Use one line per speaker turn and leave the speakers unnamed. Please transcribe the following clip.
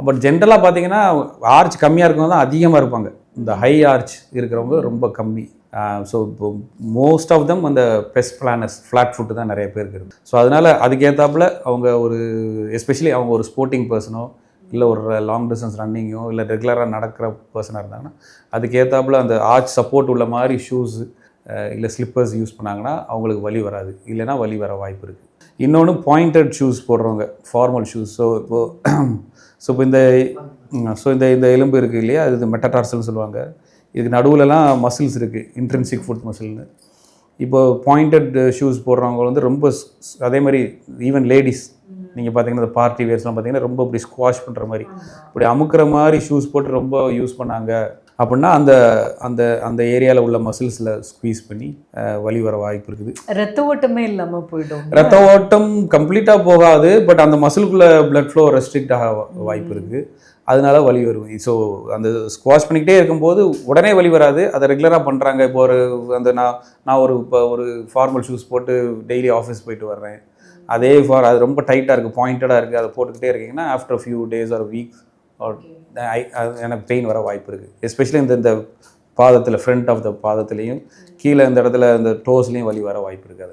But ஜென்ரலாக பார்த்தீங்கன்னா arch கம்மியாக இருக்கவங்க தான் அதிகமாக இருப்பாங்க. இந்த ஹை ஆர்ச் இருக்கிறவங்க ரொம்ப கம்மி. ஸோ இப்போ மோஸ்ட் ஆஃப் தம் அந்த பெஸ்ட் பிளானர்ஸ் ஃப்ளாட் ஃபுட்டு தான் நிறைய பேருக்கு இருக்குது. ஸோ அதனால் அதுக்கேற்றாப்புல அவங்க ஒரு எஸ்பெஷலி அவங்க ஒரு ஸ்போர்ட்டிங் பர்சனோ இல்லை ஒரு லாங் டிஸ்டன்ஸ் ரன்னிங்கோ இல்லை ரெகுலராக நடக்கிற பர்சனாக இருந்தாங்கன்னா அதுக்கேற்றாப்புல அந்த ஆர்ச் சப்போர்ட் உள்ள மாதிரி ஷூஸு இல்லை ஸ்லிப்பர்ஸ் யூஸ் பண்ணாங்கன்னா அவங்களுக்கு வலி வராது, இல்லைனா வலி வர வாய்ப்பு இருக்குது. இன்னொன்று பாயிண்டட் ஷூஸ் போடுறவங்க, ஃபார்மல் ஷூஸ். இப்போ இந்த எலும்பு இருக்குது இல்லையா, அது மெட்டடார்சல்னு சொல்லுவாங்க. இதுக்கு நடுவுலலாம் மசில்ஸ் இருக்குது, இன்ட்ரின்சிக் ஃபுட் மசில்னு. இப்போ பாயிண்டட் ஷூஸ் போடுறவங்க வந்து ரொம்ப அதே மாதிரி ஈவன் லேடிஸ் நீங்கள் பார்த்தீங்கன்னா இந்த பார்ட்டி வேர்ஸ்லாம் பார்த்தீங்கன்னா ரொம்ப இப்படி ஸ்குவாஷ் பண்ணுற மாதிரி இப்படி அமுக்கிற மாதிரி ஷூஸ் போட்டு ரொம்ப யூஸ் பண்ணாங்க அப்படின்னா அந்த அந்த அந்த ஏரியாவில் உள்ள மசில்ஸில் ஸ்குவீஸ் பண்ணி வலி வர வாய்ப்பு இருக்குது.
ரத்த ஓட்டமே இல்லாமல் போயிடும்.
ரத்த ஓட்டம் கம்ப்ளீட்டாக போகாது, பட் அந்த மசிலுக்குள்ளே பிளட் ஃப்ளோ ரெஸ்ட்ரிக்ட் ஆக வாய்ப்பு இருக்குது. அதனால வலி வரும். ஸோ அந்த ஸ்குவாஷ் பண்ணிக்கிட்டே இருக்கும்போது உடனே வலி வராது, அதை ரெகுலராக பண்ணுறாங்க. இப்போ அந்த நான் ஒரு ஃபார்மல் ஷூஸ் போட்டு டெய்லி ஆஃபீஸ் போயிட்டு வர்றேன், அதே அது ரொம்ப டைட்டாக இருக்குது, பாயிண்டடாக இருக்குது, அதை போட்டுக்கிட்டே இருக்கீங்கன்னா after few days or weeks எனக்கு பெயின் வர வாய்ப்பு இருக்குது. எஸ்பெஷலி இந்த பாதத்தில், ஃப்ரண்ட் ஆஃப் த பாதத்துலேயும் கீழே இந்த இடத்துல இந்த டோஸ்லேயும் வலி வர வாய்ப்பு இருக்குது.